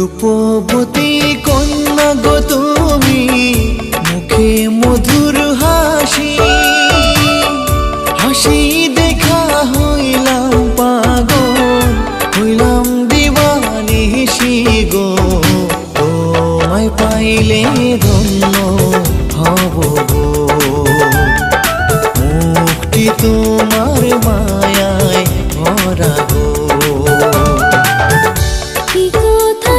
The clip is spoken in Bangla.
রূপবতী কন্যা গো তুমি, মুখে মধুর হাসি, হাসি দেখা হইলাম পাগল, হইলাম দিবানিশি গো। তোমায় পাইলে ধন্য হব গো, মুক্তি তোমার মায়ায় ভরা গো। কি কথা